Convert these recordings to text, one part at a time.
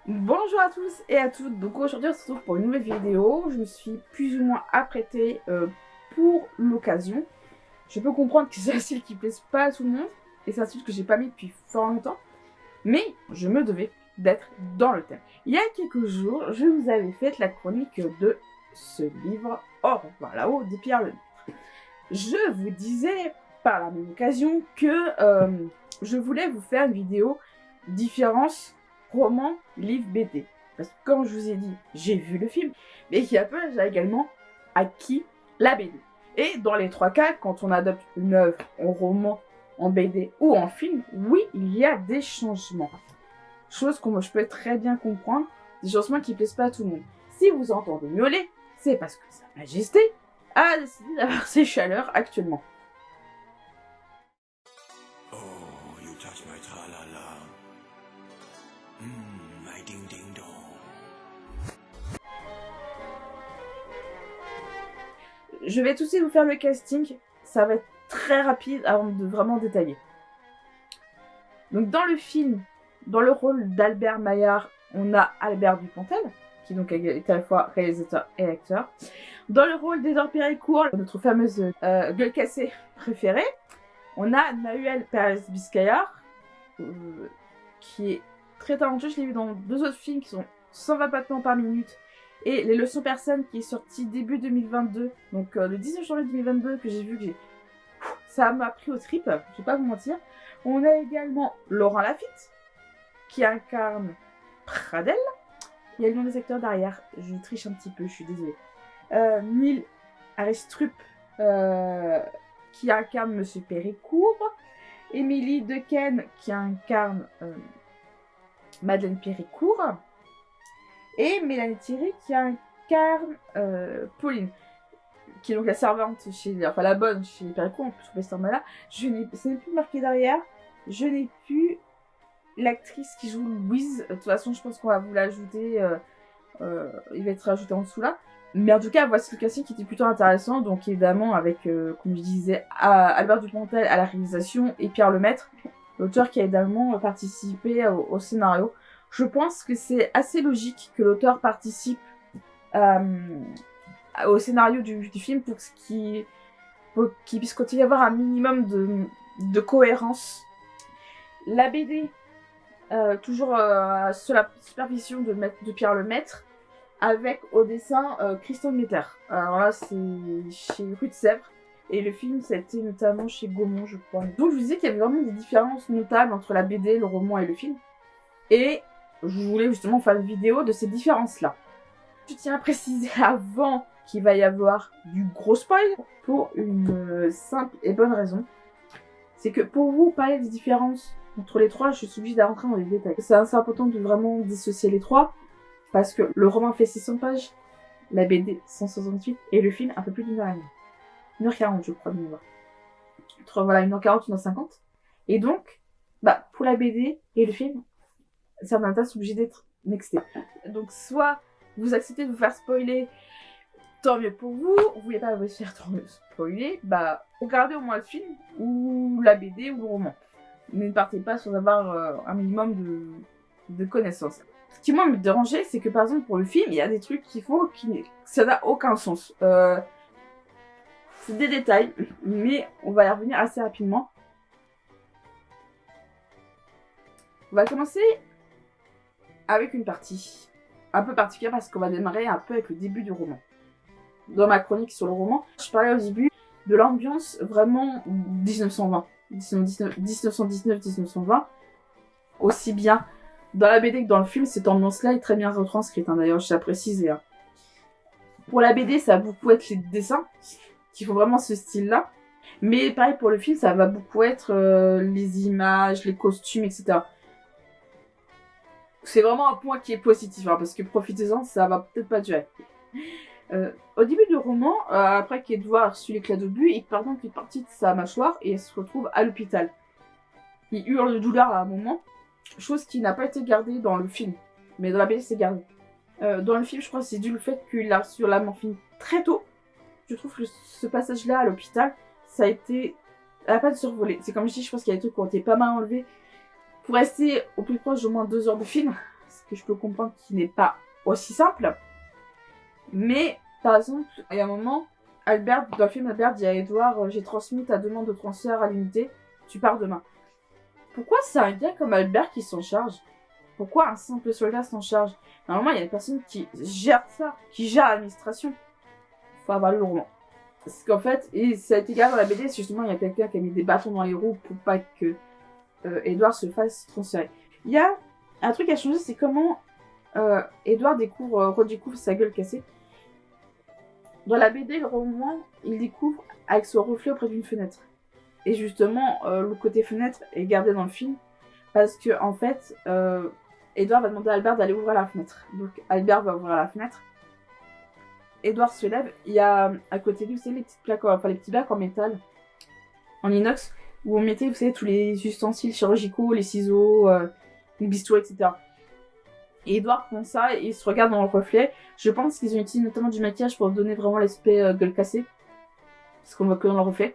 Bonjour à tous et à toutes, donc aujourd'hui on se retrouve pour une nouvelle vidéo. Je me suis plus ou moins apprêtée pour l'occasion. Je peux comprendre que c'est un style qui plaise pas à tout le monde et c'est un style que j'ai pas mis depuis fort longtemps, mais je me devais d'être dans le thème. Il y a quelques jours, je vous avais fait la chronique de ce livre Au revoir là-haut de Pierre Lemaitre. Je vous disais par la même occasion que je voulais vous faire une vidéo différence roman, livre, BD. Parce que comme je vous ai dit, j'ai vu le film, mais il y a peu, j'ai également acquis la BD. Et dans les trois cas, quand on adopte une œuvre en roman, en BD ou en film, oui, il y a des changements. Chose que je peux très bien comprendre, des changements qui ne plaisent pas à tout le monde. Si vous entendez miauler, c'est parce que Sa Majesté a décidé d'avoir ses chaleurs actuellement. Oh, you touch my tra-la-la. My ding-ding-dong. Je vais tout de suite vous faire le casting, ça va être très rapide avant de vraiment détailler. Donc dans le film, dans le rôle d'Albert Maillard, on a Albert Dupontel, qui donc est à la fois réalisateur et acteur. Dans le rôle d'Edouard Péricourt, notre fameuse gueule cassée préférée, on a Nahuel Pérez Biscayar, qui est très talentueux. Je l'ai vu dans deux autres films qui sont 120 battements par minute et Les Leçons Personnes, qui est sorti début 2022, donc le 19 janvier 2022, que j'ai vu, ça m'a pris aux tripes, je vais pas vous mentir. On a également Laurent Lafitte, qui incarne Pradel. Il y a le nom des acteurs derrière, je triche un petit peu, je suis désolée. Neil Aristrup, qui incarne Monsieur Péricourt. Émilie Dequesne, qui incarne Madeleine Péricourt. Et Mélanie Thierry, qui incarne Pauline, qui est donc la servante enfin la bonne chez Péricourt, on peut trouver ce terme-là. C'est même plus marqué derrière. Je n'ai plus l'actrice qui joue Louise. De toute façon, je pense qu'on va vous l'ajouter. Il va être rajouté en dessous là. Mais en tout cas, voici le casting qui était plutôt intéressant. Donc évidemment, avec, comme je disais, Albert Dupontel à la réalisation et Pierre Lemaitre, l'auteur qui a également participé au scénario. Je pense que c'est assez logique que l'auteur participe au scénario du film pour qu'il puisse continuer à avoir un minimum de cohérence. La BD, toujours sous la supervision de Pierre Lemaitre, avec au dessin Christian Metter. Alors là, c'est chez Rue de Sèvres. Et le film, c'était notamment chez Gaumont, je crois. Donc je vous disais qu'il y avait vraiment des différences notables entre la BD, le roman et le film. Et je voulais justement faire une vidéo de ces différences-là. Je tiens à préciser avant qu'il va y avoir du gros spoil pour une simple et bonne raison. C'est que pour vous parler des différences entre les trois, je suis obligée d'entrer dans les détails. C'est assez important de vraiment dissocier les trois, parce que le roman fait 600 pages, la BD 168, et le film un peu plus d'une heure et demie. 1h40 je crois de mémoire. Entre voilà, 1h40, 1h50. Et donc, pour la BD et le film, certains tas sont obligés d'être nextés. Donc soit vous acceptez de vous faire spoiler, tant mieux pour vous. Vous voulez pas vous faire trop spoiler, regardez au moins le film, ou la BD, ou le roman. Mais ne partez pas sans avoir un minimum de connaissances. Ce qui moi me dérangeait, c'est que par exemple pour le film, il y a des trucs ça n'a aucun sens. C'est des détails, mais on va y revenir assez rapidement. On va commencer avec une partie un peu particulière parce qu'on va démarrer un peu avec le début du roman. Dans ma chronique sur le roman, je parlais au début de l'ambiance vraiment 1920, 1919-1920, aussi bien dans la BD que dans le film. Cette ambiance-là est très bien retranscrite, d'ailleurs je tiens à préciser. Pour la BD, ça va beaucoup être les dessins, qui font vraiment ce style-là. Mais pareil pour le film, ça va beaucoup être les images, les costumes, etc. C'est vraiment un point qui est positif, parce que profitez-en, ça va peut-être pas durer. Au début du roman, après qu'Edouard a reçu l'éclat d'obus, il perd donc une partie de sa mâchoire et se retrouve à l'hôpital. Il hurle de douleur à un moment, chose qui n'a pas été gardée dans le film, mais dans la BD c'est gardé. Dans le film, je crois que c'est dû au fait qu'il a reçu la morphine très tôt. Je trouve que ce passage-là à l'hôpital, ça a été à la peine survolé. C'est comme je dis, je pense qu'il y a des trucs qui ont été pas mal enlevés pour rester au plus proche d'au moins 2 heures de film. ce que je peux comprendre qui n'est pas aussi simple. Mais, par exemple, il y a un moment, Albert, dans le film, Albert dit à Edward, j'ai transmis ta demande de transfert à l'unité, tu pars demain. Pourquoi c'est un gars comme Albert qui s'en charge? Pourquoi un simple soldat s'en charge? Normalement, il y a une personne qui gère ça, qui gère l'administration. Faut avoir le roman. Parce qu'en fait, et ça a été grave dans la BD, justement, il y a quelqu'un qui a mis des bâtons dans les roues pour pas que Edward se fasse transférer. Il y a un truc à changer, c'est comment Edward redécouvre sa gueule cassée. Dans la BD, le roman, il découvre avec son reflet auprès d'une fenêtre. Et justement, le côté fenêtre est gardé dans le film, parce que en fait, Edward va demander à Albert d'aller ouvrir la fenêtre. Donc Albert va ouvrir la fenêtre. Edward se lève, il y a à côté de lui, vous savez, les petites plaques, enfin les petits bacs en métal, en inox, où on mettait, vous savez, tous les ustensiles chirurgicaux, les ciseaux, les bistouris, etc. Et Edward prend ça et il se regarde dans le reflet. Je pense qu'ils ont utilisé notamment du maquillage pour donner vraiment l'aspect gueule cassée. Parce qu'on voit que dans le reflet.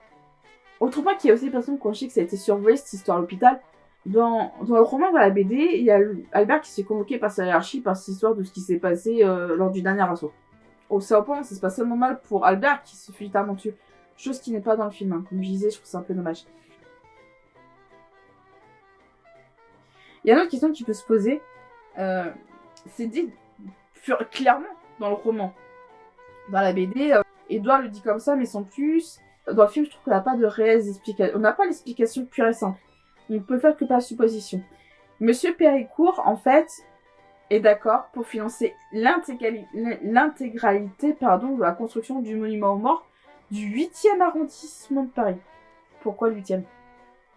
Autre point qui est aussi personne qu'on sait que ça a été survolé, cette histoire à l'hôpital. Dans le roman, dans la BD, il y a Albert qui s'est convoqué par sa hiérarchie par cette histoire de ce qui s'est passé lors du dernier assaut. Au point, ça se passe tellement mal pour Albert qui se fait littéralement tuer. Chose qui n'est pas dans le film, hein. Comme je disais, je trouve ça un peu dommage. Il y a une autre question qui peut se poser. C'est dit clairement dans le roman. Dans la BD, Edward le dit comme ça, mais sans plus. Dans le film, je trouve qu'on n'a pas de réelles explications. On n'a pas l'explication pure et simple. On peut faire que par supposition. Monsieur Péricourt, en fait, est d'accord pour financer l'intégralité de la construction du monument aux morts du 8e arrondissement de Paris. Pourquoi le 8e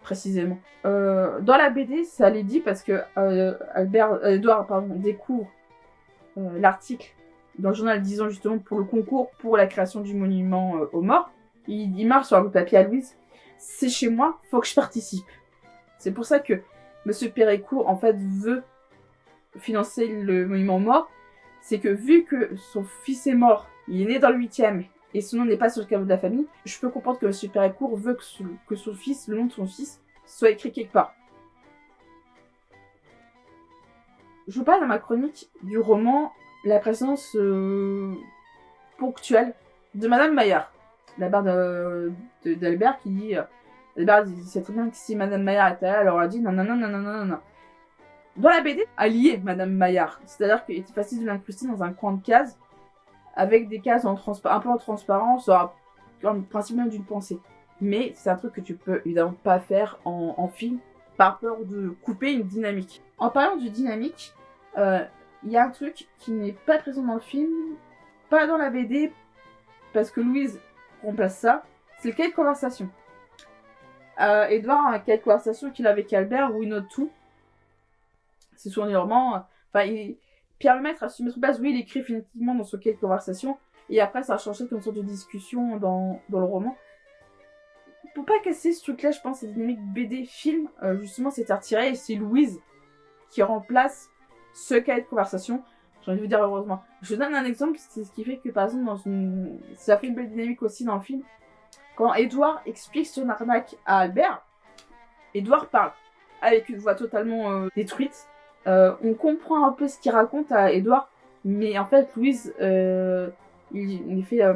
précisément? Dans la BD, ça l'est dit parce que Edward découvre l'article dans le journal disant justement pour le concours pour la création du monument aux morts. Il marche sur un bout de papier à Louise. C'est chez moi, faut que je participe. C'est pour ça que Monsieur Péricourt, en fait, veut financer le monument aux morts. C'est que vu que son fils est mort, il est né dans le 8e, et son nom n'est pas sur le caveau de la famille, je peux comprendre que Monsieur Péricourt veut que son fils, le nom de son fils, soit écrit quelque part. Je vous parle dans ma chronique du roman La présence ponctuelle de Madame Maillard. La barre d'Albert qui dit... Albert dit, c'est très bien que si Madame Maillard était là, elle aurait dit non. Dans la BD, a lié Madame Maillard. C'est-à-dire qu'il était facile de l'incruster dans un coin de case, avec des cases un peu en transparence, en principe même d'une pensée. Mais c'est un truc que tu peux évidemment pas faire en film, par peur de couper une dynamique. En parlant de dynamique, il y a un truc qui n'est pas présent dans le film, pas dans la BD, parce que Louise remplace ça, c'est le cahier de conversation. Edward a un cahier de conversation qu'il a avec Albert où il note tout. C'est souvent normalement. Pierre Lemaître a su mettre en place, oui, il écrit définitivement dans son cahier de conversation, et après ça a changé comme une sorte de discussion dans le roman. Pour pas casser ce truc-là, je pense, cette dynamique BD-film, justement, c'est retiré, et c'est Louise qui remplace ce cahier de conversation. J'ai envie de vous dire heureusement. Je vous donne un exemple, c'est ce qui fait que par exemple, ça fait une belle dynamique aussi dans le film. Quand Edward explique son arnaque à Albert, Edward parle avec une voix totalement détruite. On comprend un peu ce qu'il raconte à Edward, mais en fait, Louise, il fait... à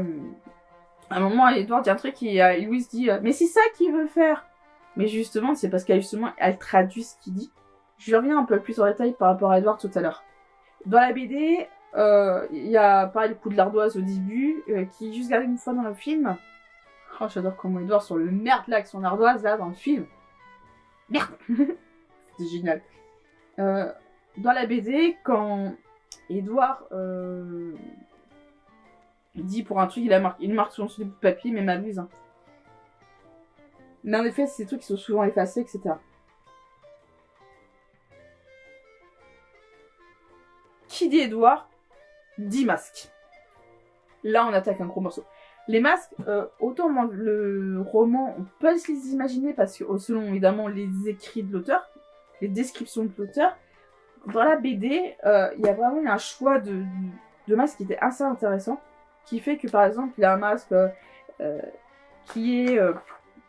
un moment, Edward dit un truc et Louise dit « Mais c'est ça qu'il veut faire !» Mais justement, c'est parce qu'elle traduit ce qu'il dit. Je reviens un peu plus en détail par rapport à Edward tout à l'heure. Dans la BD, il y a pareil le coup de l'ardoise au début, qui est juste gardé une fois dans le film. Oh, j'adore comment Edward sur le merde là avec son ardoise là dans le film. Merde. C'était génial. Dans la BD, quand Edward dit pour un truc, il marque sur des bouts de papier, même à Louise. Hein. Mais en effet, c'est des trucs qui sont souvent effacés, etc. Qui dit Edward dit masque. Là, on attaque un gros morceau. Les masques, autant dans le roman, on peut se les imaginer parce que selon évidemment les écrits de l'auteur, les descriptions de l'auteur, dans la BD, il y a vraiment un choix de masques qui était assez intéressant, qui fait que par exemple, il y a un masque qui est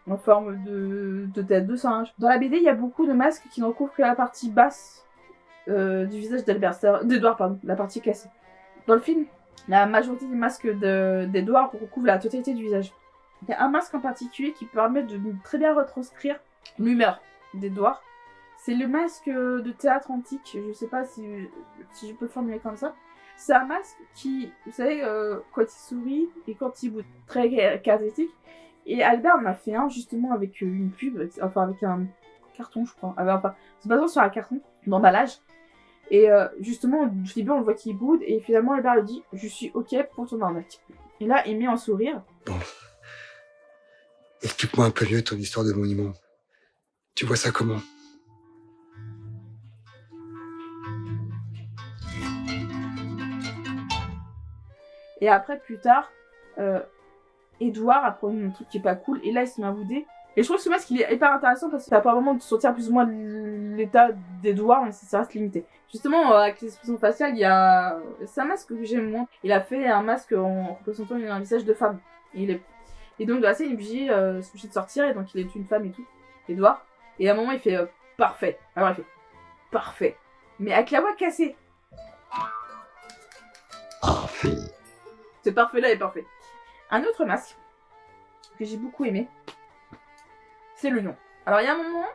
en forme de tête de singe. Dans la BD, il y a beaucoup de masques qui ne recouvrent que la partie basse du visage d'Edouard, pardon, la partie cassée. Dans le film, la majorité des masques d'Edouard recouvrent la totalité du visage. Il y a un masque en particulier qui permet de très bien retranscrire l'humeur d'Edouard. C'est le masque de théâtre antique, je sais pas si je peux le formuler comme ça. C'est un masque qui, vous savez, quand il sourit et quand il bouge, très caractéristique. Et Albert en a fait un justement avec une pub, enfin avec un carton, je crois. Enfin, c'est basé sur un carton d'emballage. Et justement, au début, on le voit qu'il boude, et finalement, Albert lui dit « Je suis OK pour ton arnaque ». Et là, il met un sourire. Bon. Explique-moi un peu mieux ton histoire de monument. Tu vois ça comment? Et après, plus tard, Edouard apprend un truc qui est pas cool, et là, il se met à bouder. Et je trouve que ce masque, il est hyper intéressant parce que ça permet vraiment de sortir plus ou moins de l'état d'Edouard, mais ça reste limité. Justement, avec l'expression faciale, il y a... C'est un masque que j'aime moins. Il a fait un masque en représentant un visage de femme. Et donc, de la scène, il est obligé de sortir, et donc il est une femme et tout, Edouard. Et à un moment, il fait parfait. Alors, il fait parfait. Mais avec la voix cassée. Parfait. Ce parfait-là est parfait. Un autre masque que j'ai beaucoup aimé, c'est le lion. Alors, il y a un moment,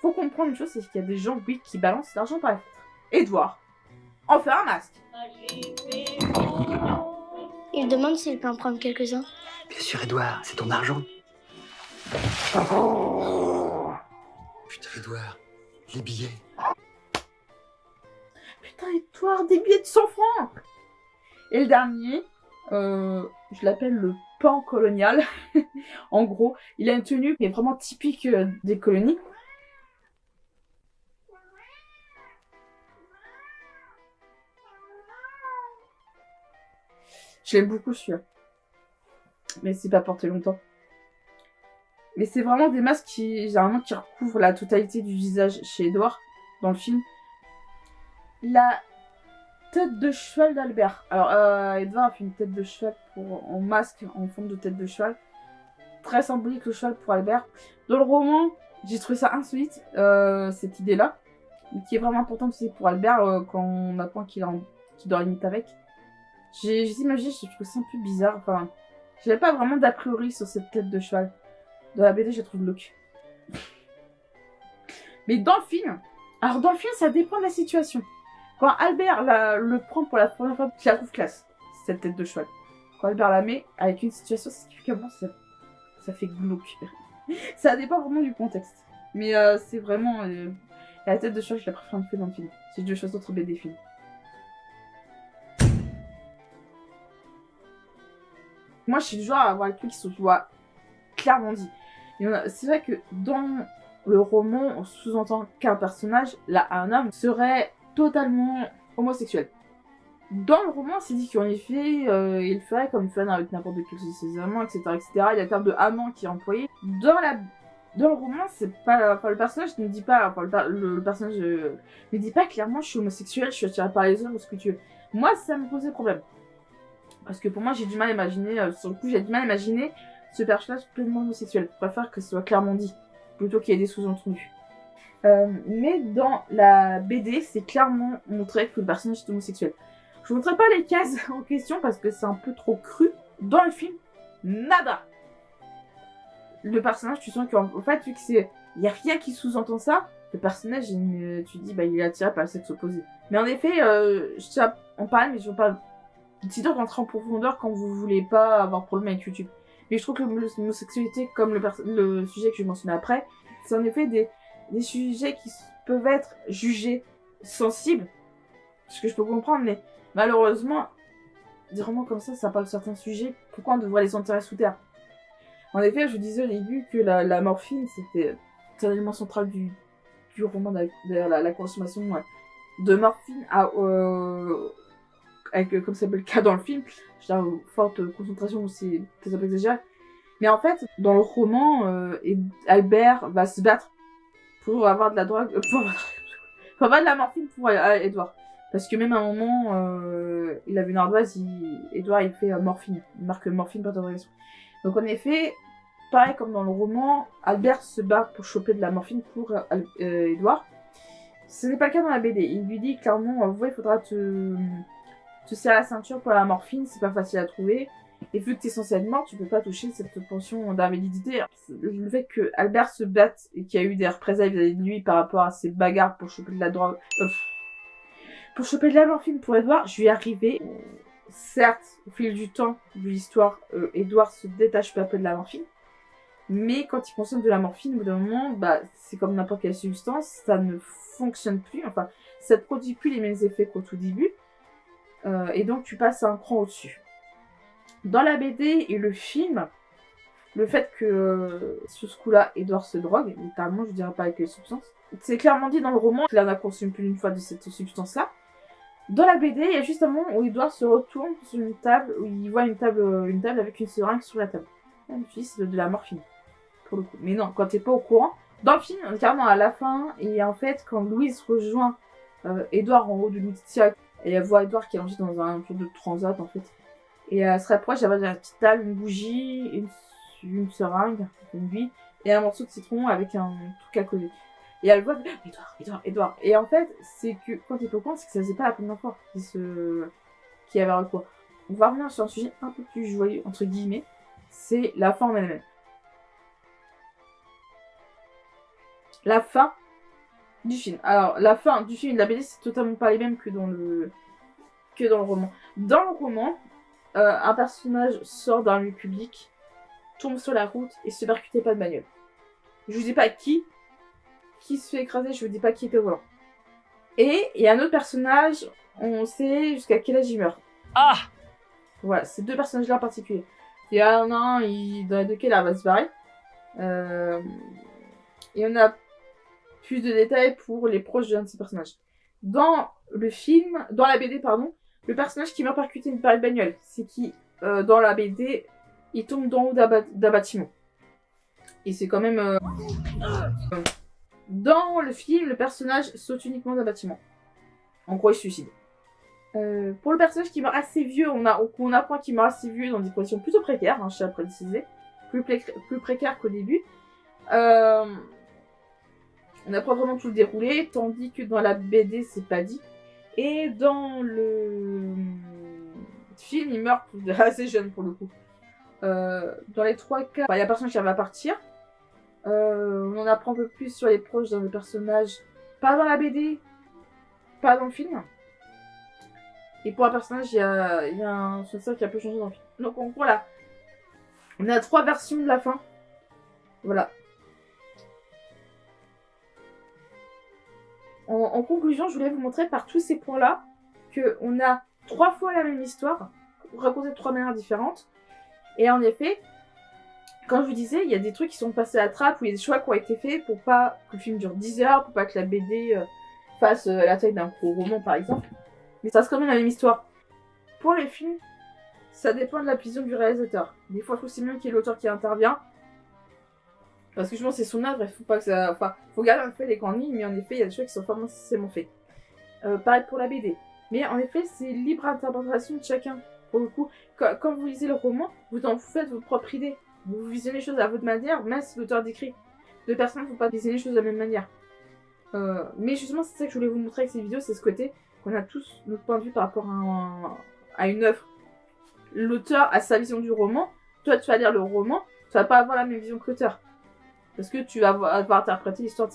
faut comprendre une chose, c'est qu'il y a des gens, oui, qui balancent l'argent par la fenêtre. Edouard en fait un masque. Il demande s'il peut en prendre quelques-uns. Bien sûr, Edouard, c'est ton argent. Putain, Edouard, les billets. Putain, Edouard, des billets de 100 francs. Et le dernier, je l'appelle le pan colonial. En gros, il a une tenue qui est vraiment typique des colonies. Je l'aime beaucoup celui-là. Mais c'est pas porté longtemps. Mais c'est vraiment des masques qui, généralement, qui recouvrent la totalité du visage chez Edouard, dans le film. La tête de cheval d'Albert. Alors, Edouard a fait une tête de cheval en masque, en forme de tête de cheval. Très symbolique le cheval pour Albert. Dans le roman, j'ai trouvé ça insolite, cette idée-là. Qui est vraiment importante aussi pour Albert, quand on apprend qu'il doit limite avec. J'ai imaginé, je trouve ça un peu bizarre. Enfin, j'avais pas vraiment d'a priori sur cette tête de cheval. Dans la BD, je la trouve glauque. Mais dans le film, ça dépend de la situation. Quand Albert le prend pour la première fois, je la trouve classe, cette tête de cheval. Quand Albert la met avec une situation, spécifiquement, ça fait glauque. Ça dépend vraiment du contexte. Mais c'est vraiment... la tête de cheval, je la préfère un peu dans le film. Si je dois choisir entre BD et film. Moi, je suis du genre à avoir les trucs qui se voient clairement dit. C'est vrai que dans le roman, on sous-entend qu'un personnage, là, un homme, serait totalement homosexuel. Dans le roman, c'est dit qu'en effet, il ferait comme fan avec n'importe quel de ses amants, etc., etc. Il y a le terme de amant qui est employé. Dans le roman, c'est pas... Enfin, le personnage ne dit pas... Enfin, le personnage ne dit pas clairement « je suis homosexuel, je suis attiré par les hommes » ou ce que tu veux. Moi, ça me posait problème. Parce que pour moi, j'ai du mal à imaginer... sur le coup, j'ai du mal à imaginer ce personnage pleinement homosexuel. Je préfère que ce soit clairement dit, plutôt qu'il y ait des sous-entendus. Mais dans la BD, c'est clairement montré que le personnage est homosexuel. Je ne montrerai pas les cases en question parce que c'est un peu trop cru. Dans le film, nada. Le personnage, tu sens qu'en fait, vu que il y a rien qui sous-entend ça, le personnage, tu te dis, bah, il est attiré par le sexe opposé. Mais en effet, je tiens à en parler, mais je ne veux pas décider de rentrer en profondeur quand vous voulez pas avoir de problème avec YouTube. Mais je trouve que l'homosexualité, comme le sujet que je mentionnais après, c'est en effet des sujets qui peuvent être jugés sensibles. Ce que je peux comprendre, mais malheureusement, des romans comme ça parle de certains sujets. Pourquoi on devrait les enterrer sous terre? En effet, je vous disais au début que la morphine, c'était un élément central du roman, d'ailleurs la consommation de morphine avec, comme ça s'appelle le cas dans le film, j'ai une forte concentration, c'est peut-être un peu exagéré. Mais en fait, dans le roman, Albert va se battre pour avoir de la drogue, pour avoir de la morphine pour Edouard. Parce que même à un moment, il avait une ardoise, Edouard il fait morphine, il marque morphine par d'interrogation. Donc en effet, pareil comme dans le roman, Albert se bat pour choper de la morphine pour Edouard. Ce n'est pas le cas dans la BD. Il lui dit clairement, il faudra te serrer la ceinture pour la morphine, c'est pas facile à trouver. Et vu que t'es censé être mort, tu peux pas toucher cette potion d'invalidité. Le fait que Albert se batte et qu'il y a eu des représailles vis-à-vis de lui par rapport à ses bagarres pour choper de la drogue, pour choper de la morphine pour Edward, je lui ai arrivé. Certes, au fil du temps de l'histoire, Edward se détache peu à peu de la morphine. Mais quand il consomme de la morphine, au bout d'un moment, c'est comme n'importe quelle substance, ça ne fonctionne plus. Enfin, ça ne produit plus les mêmes effets qu'au tout début. Et donc, tu passes un cran au-dessus. Dans la BD et le film, le fait que sur ce coup-là, Edward se drogue, littéralement, je dirais pas avec quelle substance, c'est clairement dit dans le roman qu'il en a consommé plus d'une fois de cette substance-là. Dans la BD, il y a juste un moment où Edward se retourne sur une table, où il voit une table avec une seringue sur la table. Il dit, c'est de la morphine, pour le coup. Mais non, quand t'es pas au courant, dans le film, on est carrément à la fin, et en fait, quand Louise rejoint Edward en haut de l'outil, et elle voit Edward qui est allongé dans un tour de transat, en fait. Et elle se rapproche, elle va la petite table, une bougie, une seringue, une bille, et un morceau de citron avec un truc à côté. Et elle voit Edward. Et en fait, c'est que, quand t'es pas au courant, c'est que ça faisait pas la première fois qu'il avait recours. On va revenir sur un sujet un peu plus joyeux, entre guillemets, c'est la fin en elle-même. La fin du film. Alors, la fin du film et de la BD, c'est totalement pas les mêmes que dans le roman. Dans le roman, un personnage sort d'un lieu public, tombe sur la route et se percute pas de bagnole. Je vous dis pas qui se fait écraser, je vous dis pas qui était au volant. Et il y a un autre personnage, on sait jusqu'à quel âge il meurt. Ah! Voilà, ces deux personnages-là en particulier. Il y en a un, dans les deux cas, il va se barrer. Et on a plus de détails pour les proches d'un de ces personnages. Dans la BD, pardon, le personnage qui meurt percuté par une bagnole, c'est qui, dans la BD, il tombe d'en haut d'un bâtiment. Et c'est quand même... Dans le film, le personnage saute uniquement d'un bâtiment. En gros, il se suicide. Pour le personnage qui meurt assez vieux, on apprend qu'il meurt assez vieux dans des conditions plutôt précaires, je tiens à préciser. Plus précaires qu'au début. On apprend vraiment tout le déroulé, tandis que dans la BD, c'est pas dit. Et dans le film, il meurt assez jeune pour le coup. Dans les trois cas, il y a personne qui va partir. On en apprend un peu plus sur les proches d'un des personnages, pas dans la BD, pas dans le film. Et pour un personnage, il y a un ça qui a peu changé dans le film. Donc en gros là, on a 3 versions de la fin. Voilà. En conclusion, je voulais vous montrer par tous ces points-là qu'on a 3 fois la même histoire, racontée de 3 manières différentes. Et en effet, comme je vous disais, il y a des trucs qui sont passés à la trappe, où il y a des choix qui ont été faits pour pas que le film dure 10 heures, pour pas que la BD fasse la taille d'un gros roman par exemple. Mais ça reste quand même la même histoire. Pour les films, ça dépend de la vision du réalisateur. Des fois, je trouve que c'est mieux qu'il y ait l'auteur qui intervient. Parce que je pense que c'est son œuvre, il faut pas que ça... Enfin, faut garder un peu les grandes lignes, mais en effet, il y a des choses qui sont pas forcément faits. Pareil pour la BD. Mais en effet, c'est libre interprétation de chacun. Pour le coup, quand vous lisez le roman, vous en faites votre propre idée. Vous visionnez les choses à votre manière, même si l'auteur décrit. Deux personnes ne font pas visionner les choses de la même manière. Mais justement, c'est ça que je voulais vous montrer avec ces vidéos, c'est ce côté qu'on a tous notre point de vue par rapport à une œuvre. L'auteur a sa vision du roman, toi tu vas lire le roman, tu vas pas avoir la même vision que l'auteur. Parce que tu vas interpréter l'histoire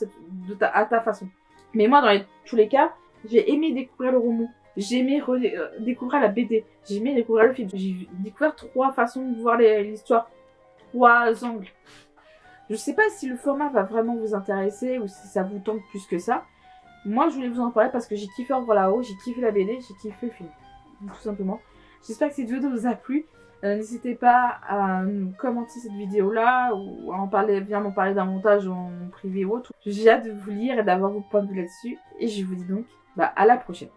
à ta façon. Mais moi, dans tous les cas, j'ai aimé découvrir le roman. J'ai aimé découvrir la BD. J'ai aimé découvrir le film. J'ai découvert 3 façons de voir l'histoire. 3 angles. Je sais pas si le format va vraiment vous intéresser ou si ça vous tente plus que ça. Moi, je voulais vous en parler parce que j'ai kiffé en voir là-haut, j'ai kiffé la BD, j'ai kiffé le film. Tout simplement. J'espère que cette vidéo vous a plu. N'hésitez pas à commenter cette vidéo-là ou à viens m'en parler davantage en privé ou autre. J'ai hâte de vous lire et d'avoir vos points de vue là-dessus. Et je vous dis donc à la prochaine.